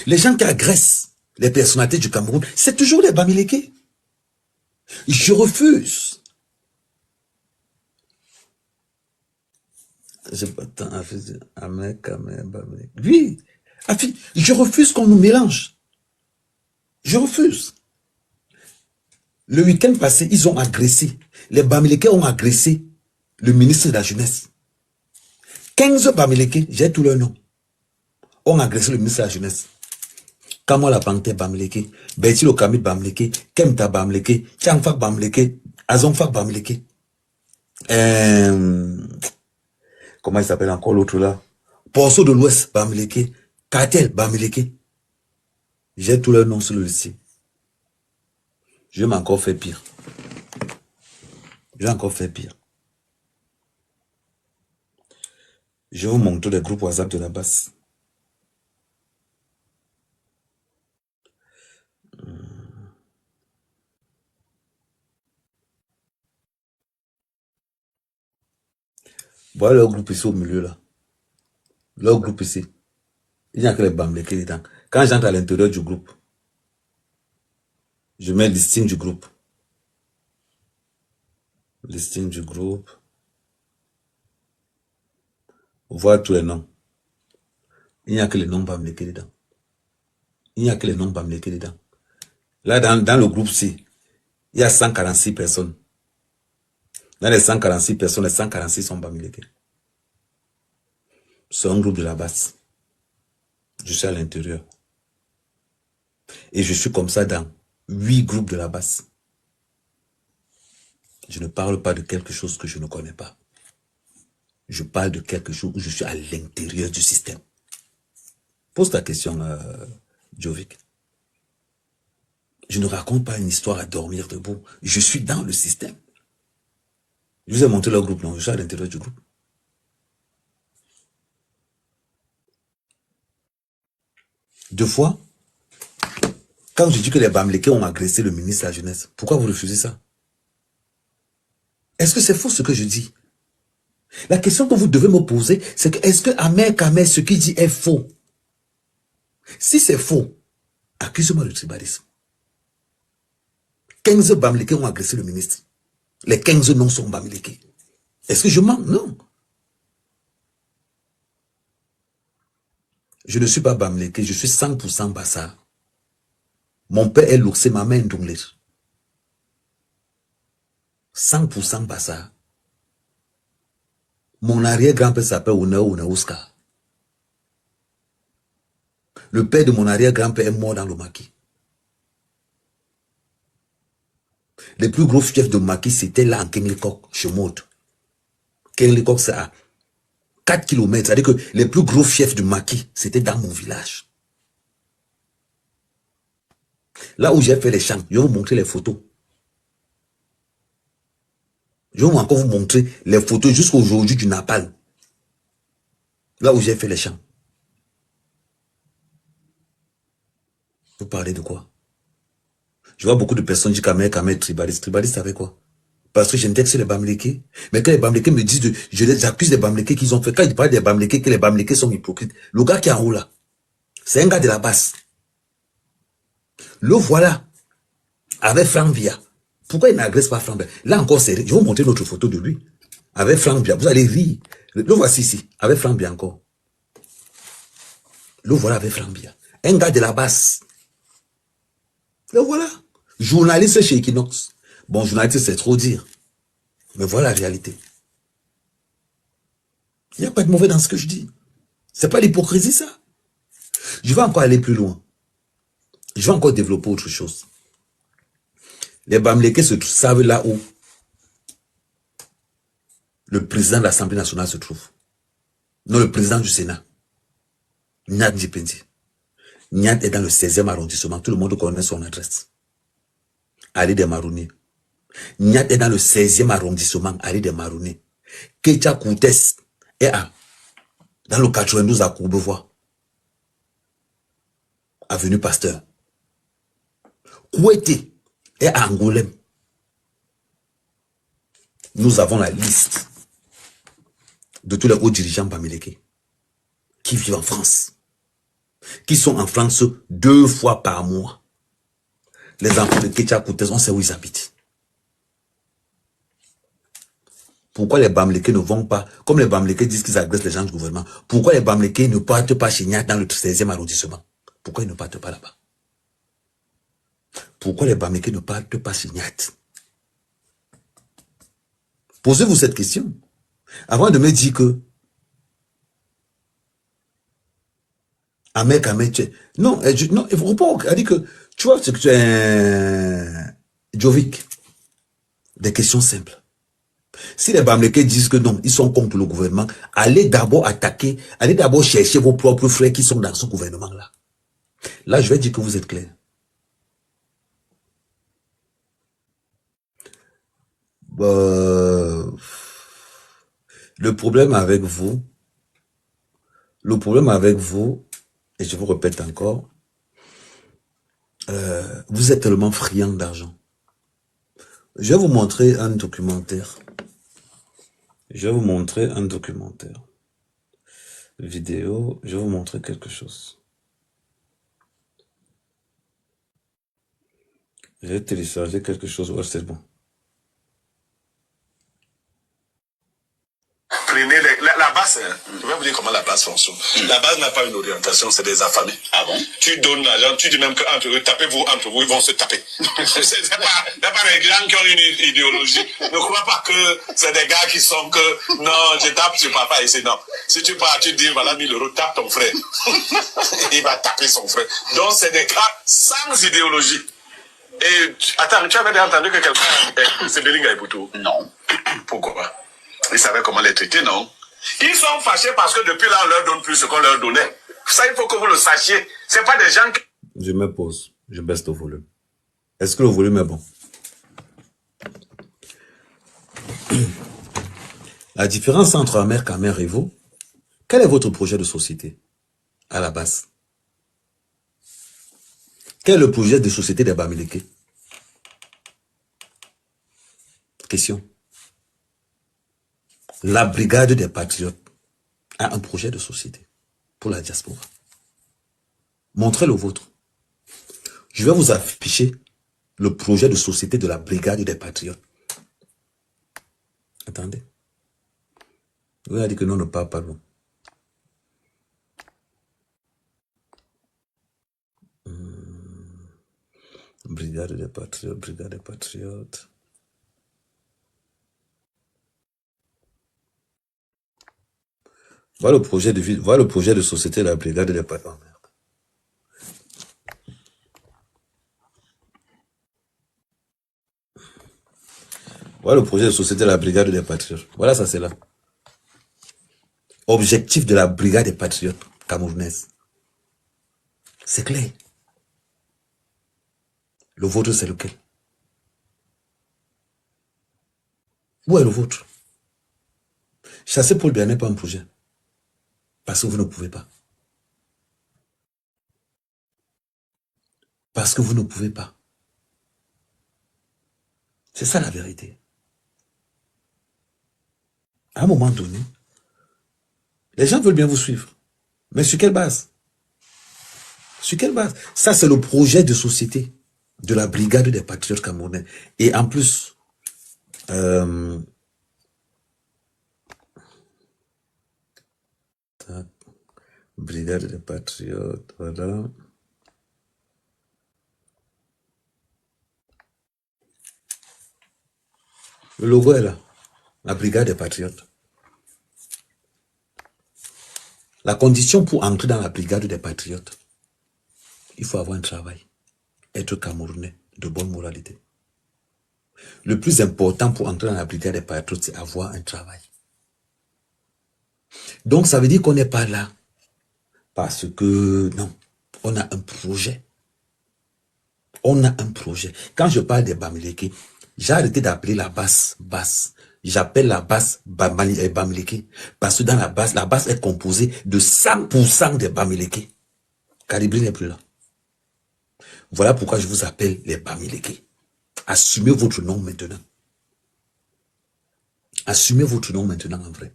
Les gens qui agressent les personnalités du Cameroun, c'est toujours les Bamileke. Je refuse. J'ai pas de temps à faire. Oui. Je refuse qu'on nous mélange. Je refuse. Le week-end passé, ils ont agressé. Les Bamileke ont agressé le ministre de la Jeunesse. 15 Bamileke, j'ai tous leurs noms, ont agressé le ministre de la Jeunesse. Kamola Bangte Bamileke, Beiti Okamit Bamileke, Kemta Bamileke, Tchangfa Bamileke, Azongfa Bamileke. Comment il s'appelle encore l'autre là? Porceau de l'Ouest Bamileke, Cartel Bamileke. J'ai tous leurs noms sur le lycée. Je vais encore faire pire. Je vais encore faire pire. Je vais vous montrer les groupes WhatsApp de la base. Voilà leur groupe ici au milieu là. Leur groupe ici. Il n'y a que les Bamileke dedans. Quand j'entre à l'intérieur du groupe, je mets le listing du groupe. Listing du groupe. Voir tous les noms. Il n'y a que les noms Bamileke dedans. Il n'y a que les noms Bamileke dedans. Là, dans le groupe C, il y a 146 personnes. Dans les 146 personnes, les 146 sont Bamileke. C'est un groupe de la base. Je suis à l'intérieur. Et je suis comme ça dans 8 groupes de la base. Je ne parle pas de quelque chose que je ne connais pas. Je parle de quelque chose où je suis à l'intérieur du système. Pose ta question, Jovic. Je ne raconte pas une histoire à dormir debout. Je suis dans le système. Je vous ai montré leur groupe, non? Je suis à l'intérieur du groupe. Deux fois, quand je dis que les Bamileke ont agressé le ministre de la Jeunesse, pourquoi vous refusez ça? Est-ce que c'est faux ce que je dis? La question que vous devez me poser, c'est que est-ce que Ahmed Kamer, ce qu'il dit est faux? Si c'est faux, accuse-moi de tribalisme. 15 Bamileke ont agressé le ministre. Les 15 noms sont Bamileke. Est-ce que je mens? Non. Je ne suis pas Bamileke, je suis 100% Bassa. Mon père est l'ours, ma mère est Ndongler. 100% Bassa. Mon arrière-grand-père s'appelle Ounaouska. Le père de mon arrière-grand-père est mort dans le maquis. Les plus gros fiefs de maquis, c'était là en Kenglikok, chez Maud. Kenglikok, c'est à 4 km. C'est-à-dire que les plus gros fiefs de maquis, c'était dans mon village. Là où j'ai fait les champs, je vais vous montrer les photos. Je vais encore vous montrer les photos jusqu'à aujourd'hui du Napal. Là où j'ai fait les champs. Vous parlez de quoi? Je vois beaucoup de personnes dire Kamé, tribaliste. Tribaliste, ça fait quoi? Parce que je n'étais que sur les Bamileke. Mais quand les Bamileke me disent, je les accuse des Bamileke qu'ils ont fait. Quand ils parlent des Bamileke, que les Bamileke sont hypocrites. Le gars qui est en haut là, c'est un gars de la base. Le voilà, avec Franck Via. Pourquoi il n'agresse pas Franck Via? Là encore, je vais vous montrer une autre photo de lui. Avec Franck Via. Vous allez rire. Le voici ici, avec Franck Via encore. Le voilà avec Franck Via. Un gars de la base. Le voilà. Journaliste chez Equinox. Bon, journaliste, c'est trop dire. Mais voilà la réalité. Il n'y a pas de mauvais dans ce que je dis. C'est pas l'hypocrisie, ça. Je vais encore aller plus loin. Je vais encore développer autre chose. Les Bamileke se savent là où le président de l'Assemblée nationale se trouve. Non, le président du Sénat. Nyat Ndipendi. Nyat est dans le 16e arrondissement. Tout le monde connaît son adresse. Ali des Marouniers. Nyat est dans le 16e arrondissement. Ali des Marouniers. Ketia Koutes est dans le 92 à Courbevoie. Avenue Pasteur. Kouété est à Angoulême. Nous avons la liste de tous les hauts dirigeants Bamileke qui vivent en France, qui sont en France 2 fois par mois. Les enfants de Ketia Koutes, on sait où ils habitent. Pourquoi les Bamileke ne vont pas, comme les Bamileke disent qu'ils agressent les gens du gouvernement, pourquoi les Bamileke ne partent pas chez Nyat dans le 16e arrondissement? Pourquoi ils ne partent pas là-bas? Pourquoi les Bamileke ne partent pas chez Nyat? Posez-vous cette question. Avant de me dire que Ahmed, non, non, il faut pas dire que tu vois, c'est que tu es un Jovic. Des questions simples. Si les Bamileke disent que non, ils sont contre le gouvernement, allez d'abord attaquer, allez d'abord chercher vos propres frères qui sont dans ce gouvernement-là. Là, je vais dire que vous êtes clair. Le problème avec vous, et je vous répète encore, vous êtes tellement friand d'argent. Je vais vous montrer un documentaire. Vidéo, je vais vous montrer quelque chose. J'ai téléchargé quelque chose. Ouais, c'est bon. Prenez la base, je vais vous dire comment la base fonctionne. La base n'a pas une orientation, c'est des affamés. Ah bon? Tu donnes l'argent, tu dis même qu'entre eux, tapez-vous entre vous, ils vont se taper. C'est pas des gens qui ont une idéologie. Ne crois pas que c'est des gars qui sont que non, je tape sur papa ici, non. Si tu pars, tu dis voilà 1000 euros, tape ton frère. Il va taper son frère. Donc c'est des gars sans idéologie. Et attends, tu avais entendu que quelqu'un c'est Belinga Eboutou? Non. Pourquoi? Ils savaient comment les traiter, non? Ils sont fâchés parce que depuis là, on leur donne plus ce qu'on leur donnait. Ça, il faut que vous le sachiez. C'est pas des gens qui... Je me pose, je baisse le volume. Est-ce que le volume est bon? La différence entre Amer, Kamer et vous, quel est votre projet de société à la base? Quel est le projet de société des Bamileke? Question. La brigade des patriotes a un projet de société pour la diaspora. Montrez le vôtre. Je vais vous afficher le projet de société de la brigade des patriotes. Attendez. Vous avez dit que non, ne part pas loin. Brigade des patriotes, brigade des patriotes. Voilà le projet de ville, voilà le projet de société, la brigade des patriotes. Voilà le projet de société, la brigade des patriotes. Voilà, ça c'est là. Objectif de la brigade des patriotes camerounaise. C'est clair. Le vôtre, c'est lequel? Où est le vôtre? Chasser Paul Biya n'est pas un projet. Parce que vous ne pouvez pas. Parce que vous ne pouvez pas. C'est ça la vérité. À un moment donné, les gens veulent bien vous suivre. Mais sur quelle base? Sur quelle base? Ça, c'est le projet de société de la brigade des patriotes camerounais. Et en plus, brigade des patriotes, voilà. Le logo est là. La brigade des patriotes. La condition pour entrer dans la brigade des patriotes, il faut avoir un travail. Être camerounais de bonne moralité. Le plus important pour entrer dans la brigade des patriotes, c'est avoir un travail. Donc, ça veut dire qu'on n'est pas là parce que, non, on a un projet. On a un projet. Quand je parle des Bamileke, j'ai arrêté d'appeler la basse. J'appelle la basse Bamileke. Parce que dans la basse est composée de 100% des Bamileke. Calibri n'est plus là. Voilà pourquoi je vous appelle les Bamileke. Assumez votre nom maintenant. Assumez votre nom maintenant en vrai.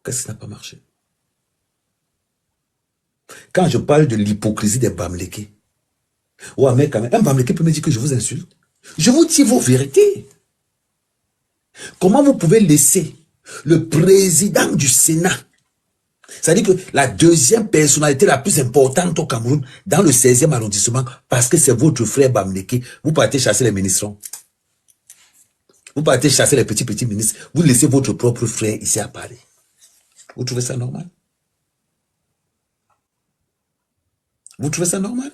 Qu'est-ce qui n'a pas marché? Quand je parle de l'hypocrisie des Bamileke, ouais, mais quand même, un Bamileke peut me dire que je vous insulte. Je vous dis vos vérités. Comment vous pouvez laisser le président du Sénat, c'est-à-dire que la deuxième personnalité la plus importante au Cameroun, dans le 16e arrondissement, parce que c'est votre frère Bamileke, vous partez chasser les ministres. Vous partez chasser les petits ministres. Vous laissez votre propre frère ici à Paris. Vous trouvez ça normal? Vous trouvez ça normal?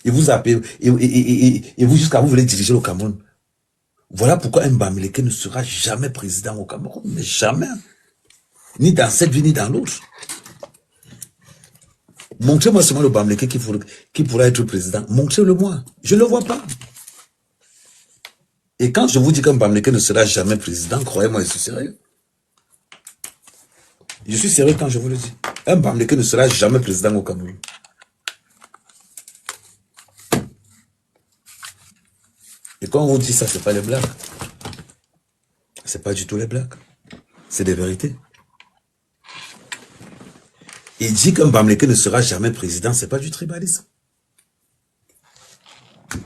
Et vous appelez, et vous jusqu'à vous voulez diriger le Cameroun. Voilà pourquoi un Bamileke ne sera jamais président au Cameroun. Mais jamais. Ni dans cette vie, ni dans l'autre. Montrez-moi seulement le Bamileke qui pourra être président. Montrez-le-moi. Je ne le vois pas. Et quand je vous dis qu'un Bamileke ne sera jamais président, croyez-moi, je suis sérieux. Je suis sérieux quand je vous le dis. Un Bamileke ne sera jamais président au Cameroun. Et quand on vous dit ça, ce n'est pas les blagues. Ce n'est pas du tout les blagues. C'est des vérités. Et dit qu'un Bamileke ne sera jamais président, ce n'est pas du tribalisme.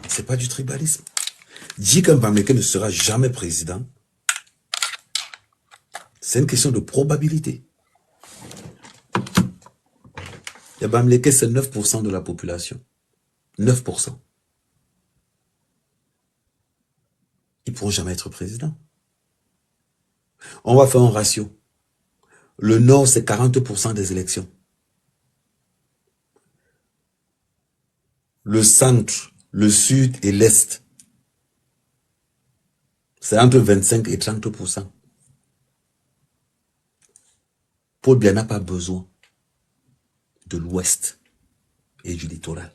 Ce n'est pas du tribalisme. Dit qu'un Bamileke ne sera jamais président, c'est une question de probabilité. Les Bamileke, c'est 9% de la population. 9%. Ils ne pourront jamais être présidents. On va faire un ratio. Le Nord, c'est 40% des élections. Le centre, le sud et l'est, c'est entre 25 et 30%. Paul Biya n'a pas besoin de l'ouest et du littoral.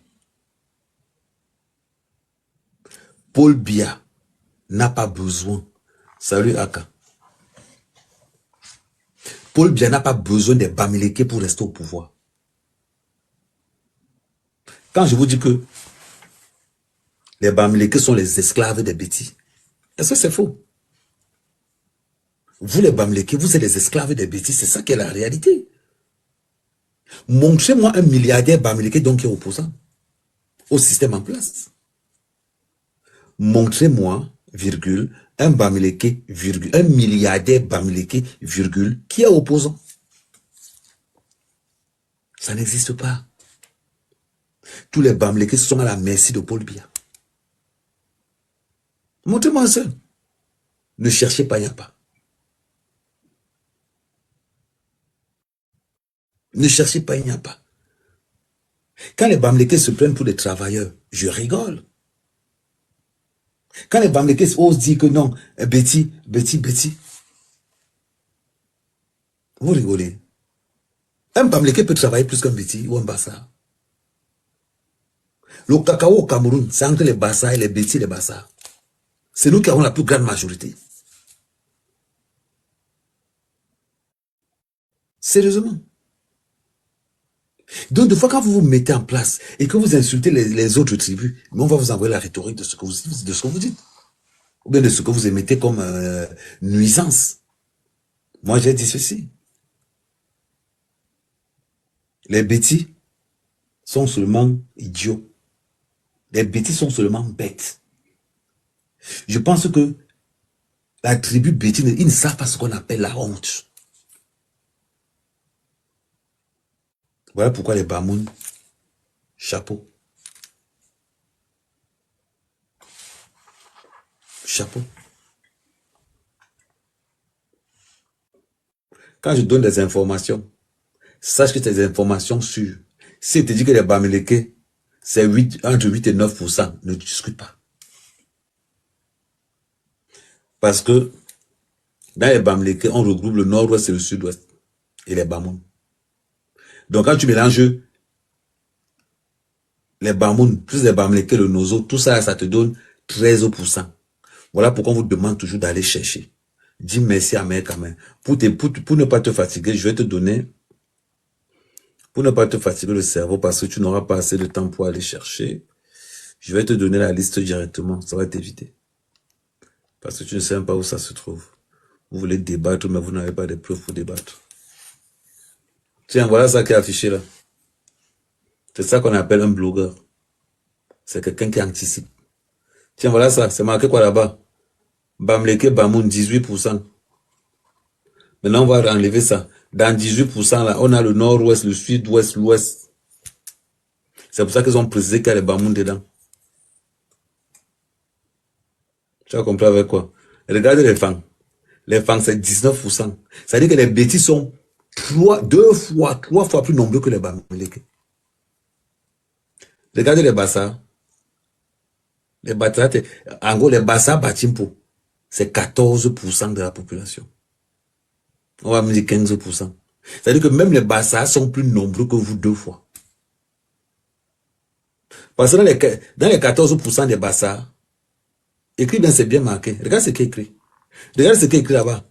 Paul Biya n'a pas besoin. Salut Aka. Paul Biya n'a pas besoin des Bamileke pour rester au pouvoir. Quand je vous dis que les Bamileke sont les esclaves des bêtis, est-ce que c'est faux? Vous les Bamileke, vous êtes les esclaves des bêtis, c'est ça qui est la réalité. Montrez-moi un milliardaire Bamileke donc qui est opposant. au système en place. Montrez-moi, virgule, un Bamileke, virgule, un milliardaire Bamileke, virgule, qui est opposant. Ça n'existe pas. Tous les Bamileke sont à la merci de Paul Biya. Montrez-moi un seul. Ne cherchez pas, il n'y a pas. Ne cherchez pas, il n'y a pas. Quand les Bamileke se prennent pour des travailleurs, je rigole. Quand les Bamileke osent dire que non, Betty, vous rigolez. Un Bamileke peut travailler plus qu'un Betty ou un Bassa. Le cacao au Cameroun, c'est entre les Bassa et les Betty et les Bassa. C'est nous qui avons la plus grande majorité. Sérieusement. Donc, de fois, quand vous vous mettez en place et que vous insultez les autres tribus, on va vous envoyer la rhétorique de ce que vous dites. Ou bien de ce que vous émettez comme nuisance. Moi, j'ai dit ceci. Les bêtis sont seulement idiots. Les bêtis sont seulement bêtes. Je pense que la tribu bêtis, ils ne savent pas ce qu'on appelle la honte. Voilà pourquoi les Bamoun, chapeau. Chapeau. Quand je donne des informations, sache que c'est des informations sûres. Si je te dis que les Bamileke, c'est entre 8 et 9%, ne discute pas. Parce que dans les Bamileke, on regroupe le nord-ouest et le sud-ouest. Et les Bamoun. Donc quand tu mélanges les Bamoun, plus les Bamileke, le Nozo, tout ça, ça te donne 13%. Voilà pourquoi on vous demande toujours d'aller chercher. Dis merci à Mère Kamen. Pour ne pas te fatiguer, je vais te donner, pour ne pas te fatiguer le cerveau, parce que tu n'auras pas assez de temps pour aller chercher, je vais te donner la liste directement, ça va t'éviter. Parce que tu ne sais même pas où ça se trouve. Vous voulez débattre, mais vous n'avez pas de preuves pour débattre. Tiens, voilà ça qui est affiché là. C'est ça qu'on appelle un blogueur. C'est quelqu'un qui anticipe. Tiens, voilà ça, c'est marqué quoi là-bas? Bamileke, Bamoun, 18%. Maintenant, on va enlever ça. Dans 18%, là, on a le nord-ouest, le sud-ouest, l'ouest. C'est pour ça qu'ils ont précisé qu'il y a les Bamoun dedans. Tu as compris avec quoi? Regardez les fangs. Les fangs, c'est 19%. Ça veut dire que les bêtis sont 3 fois plus nombreux que les Bamileke. Regardez les Bassa. Les Bassa, en gros, les Bassa Batimpo, c'est 14% de la population. On va me dire 15%. C'est-à-dire que même les Bassa sont plus nombreux que vous 2 fois. Parce que dans les 14% des Bassa, écrit bien, c'est bien marqué. Regarde ce qui est écrit. Regarde ce qui est écrit là-bas.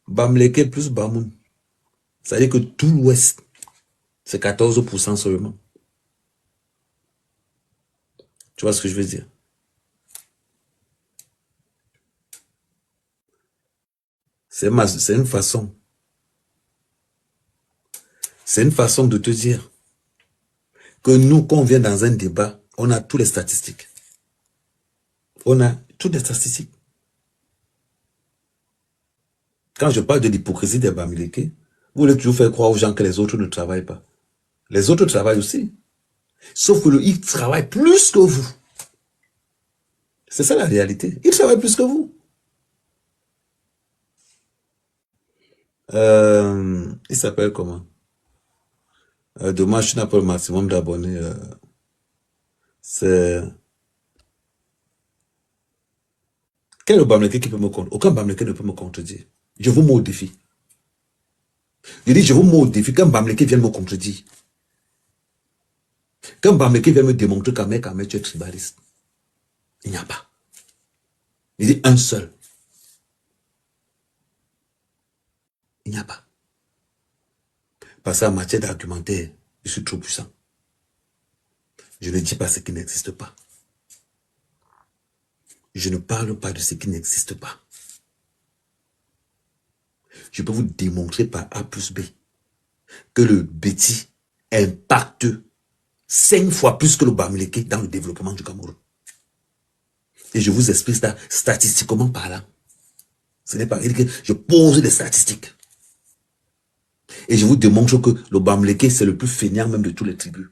Bamileke plus Bamoun. C'est-à-dire que tout l'Ouest, c'est 14% seulement. Tu vois ce que je veux dire? C'est une façon. C'est une façon de te dire que nous, quand on vient dans un débat, on a toutes les statistiques. On a toutes les statistiques. Quand je parle de l'hypocrisie des Bamileke, vous voulez toujours faire croire aux gens que les autres ne travaillent pas. Les autres travaillent aussi. Sauf que ils travaillent plus que vous. C'est ça la réalité. Ils travaillent plus que vous. Il s'appelle comment? Dommage, tu n'as pas le maximum d'abonnés. C'est... Quel est le Bamileke qui peut me contredire? Aucun Bamileke ne peut me contredire. Je vous mets au défi. Je dis, je vous mets au défi qu'un Bamileke vienne me contredire. Qu'un Bamileke vienne me démontrer qu'à tu es tribaliste. Il n'y a pas. Il dit un seul. Il n'y a pas. Parce qu'en matière d'argumentaire, je suis trop puissant. Je ne dis pas ce qui n'existe pas. Je ne parle pas de ce qui n'existe pas. Je peux vous démontrer par A plus B que le bêtis impacte 5 fois plus que le Bamileke dans le développement du Cameroun. Et je vous explique ça statistiquement parlant. Ce n'est pas rien que je pose des statistiques. Et je vous démontre que le Bamileke, c'est le plus fainéant même de tous les tribus.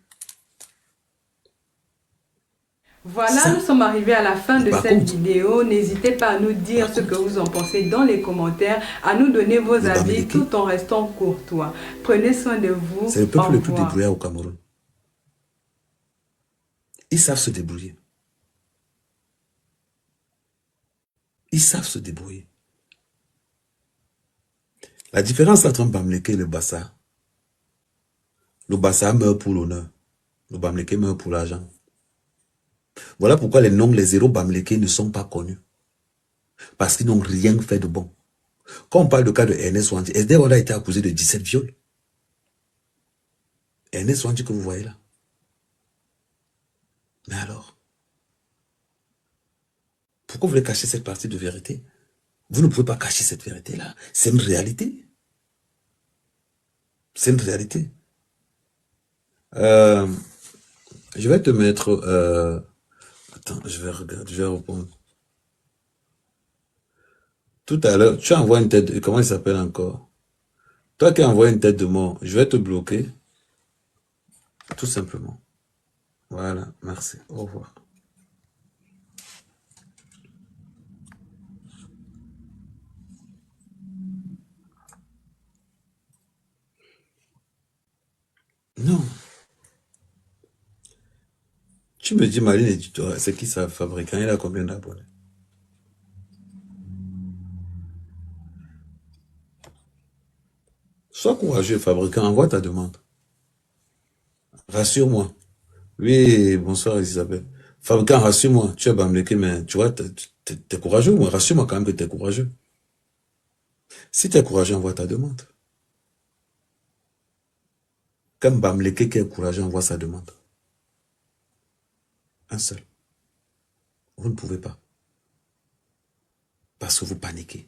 Voilà, Ça, nous sommes arrivés à la fin de par cette contre, vidéo. N'hésitez pas à nous dire ce que vous en pensez dans les commentaires, à nous donner vos le avis Bamileke, tout en restant courtois. Prenez soin de vous. c'est le Au peuple le plus revoir. débrouillard au Cameroun. Ils savent se débrouiller. Ils savent se débrouiller. La différence entre un Bamileke et le Bassa meurt pour l'honneur. Le Bamileke meurt pour l'argent. Voilà pourquoi les noms, les zéros Bamileke ne sont pas connus. Parce qu'ils n'ont rien fait de bon. Quand on parle du cas de Ernest Wandi, SDR a été accusé de 17 viols. Ernest Wandi que vous voyez là. Mais alors, pourquoi vous voulez cacher cette partie de vérité? Vous ne pouvez pas cacher cette vérité-là. C'est une réalité. C'est une réalité. Je vais te mettre... attends, je vais regarder, je vais répondre. Tout à l'heure, tu envoies une tête... Comment il s'appelle encore? Toi qui envoies une tête de mort, je vais te bloquer. Tout simplement. Voilà, merci. Au revoir. Non. Tu me dis, Marine Éditorial, c'est qui ça, fabricant? Il a combien d'abonnés? Sois courageux, fabricant, envoie ta demande. Rassure-moi. Oui, bonsoir Isabelle. Fabricant, rassure-moi. Tu es Bamileke, mais tu vois, t'es courageux. Moi, rassure-moi quand même que t'es courageux. Si t'es courageux, envoie ta demande. Quand Bamileke qui est courageux, envoie sa demande. Un seul. Vous ne pouvez pas. Parce que vous paniquez.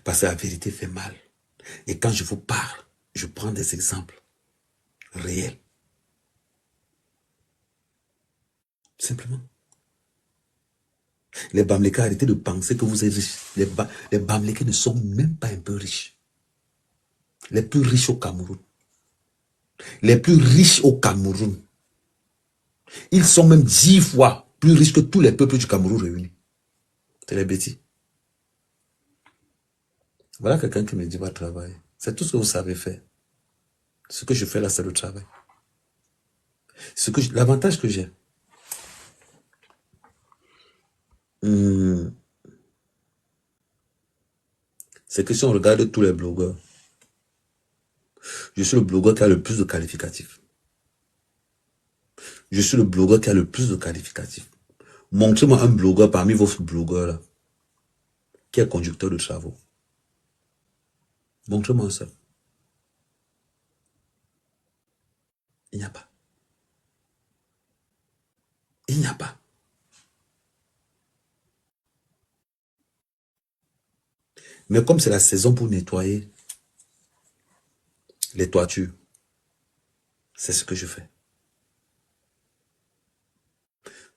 Parce que la vérité fait mal. Et quand je vous parle, je prends des exemples réels. Simplement. Les Bamileke, arrêtez de penser que vous êtes riches. Les Bamileke ne sont même pas un peu riches. Les plus riches au Cameroun. Les plus riches au Cameroun. Ils sont même 10 fois plus riches que tous les peuples du Cameroun réunis. C'est les bêtises. Voilà quelqu'un qui me dit va travailler. C'est tout ce que vous savez faire. Ce que je fais là, c'est le travail. L'avantage que j'ai. C'est que si on regarde tous les blogueurs, je suis le blogueur qui a le plus de qualificatifs. Je suis le blogueur qui a le plus de qualificatifs. Montrez-moi un blogueur parmi vos blogueurs là, qui est conducteur de travaux. Montrez-moi ça. Il n'y a pas. Il n'y a pas. Mais comme c'est la saison pour nettoyer les toitures, c'est ce que je fais.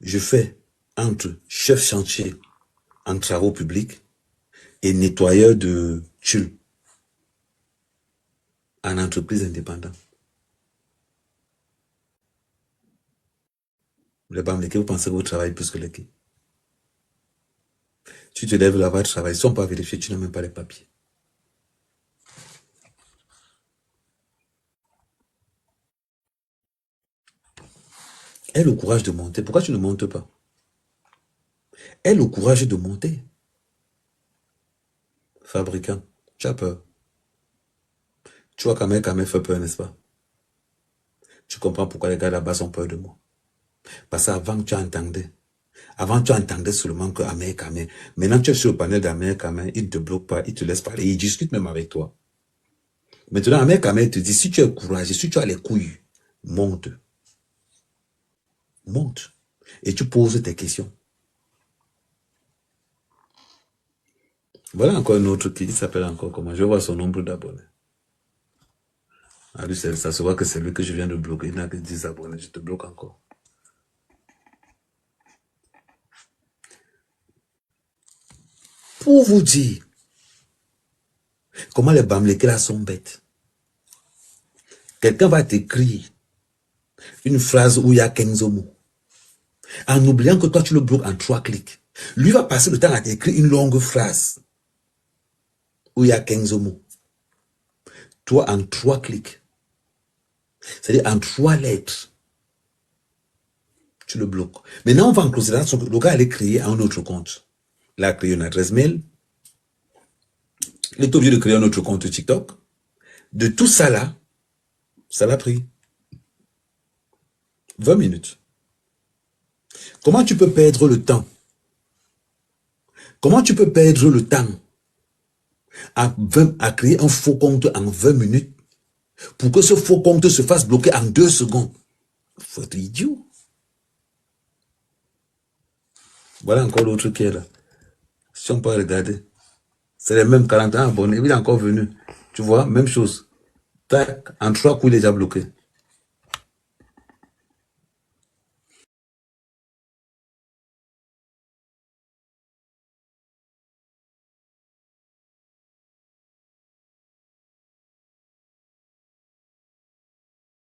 Je fais entre chef chantier en travaux publics et nettoyeur de tuiles en entreprise indépendante. Les Bamileke, vous pensez que vous travaillez plus que les qui? Tu te lèves là-bas, tu travailles. Ils ne sont pas vérifiés, tu n'as même pas les papiers. Aie le courage de monter. Pourquoi tu ne montes pas? Aie le courage de monter. Fabricant, tu as peur. Tu vois quand même fait peur, n'est-ce pas? Tu comprends pourquoi les gars là-bas ont peur de moi. Parce qu'avant, tu entendais. Avant, tu entendais seulement que Ahmed Kamé. Maintenant, tu es sur le panel d'Ahmed Kamé, il ne te bloque pas, il te laisse parler, il discute même avec toi. Maintenant, Ahmed Kamé te dit, si tu es courageux, si tu as les couilles, monte. Monte. Et tu poses tes questions. Voilà encore un autre qui s'appelle encore comment? Je vois son nombre d'abonnés. Ah, lui, ça se voit que c'est lui que je viens de bloquer. Il n'a que 10 abonnés. Je te bloque encore. Pour vous dire comment les Bamileke là sont bêtes. Quelqu'un va t'écrire une phrase où il y a 15 mots. En oubliant que toi, tu le bloques en 3 clics. Lui va passer le temps à t'écrire une longue phrase où il y a 15 mots. Toi, en 3 clics. C'est-à-dire en 3 lettres. Tu le bloques. Maintenant, on va en considération que le gars allait créer un autre compte. Il a créé une adresse mail. Il est obligé de créer un autre compte TikTok. De tout ça là, ça l'a pris 20 minutes. Comment tu peux perdre le temps? Comment tu peux perdre le temps à créer un faux compte en 20 minutes pour que ce faux compte se fasse bloquer en 2 secondes? Il faut être idiot. Voilà encore l'autre qui est là. Si on peut regarder, c'est les mêmes 41 abonnés. Il est encore venu. Tu vois, même chose. Tac, en 3 coups, il est déjà bloqué.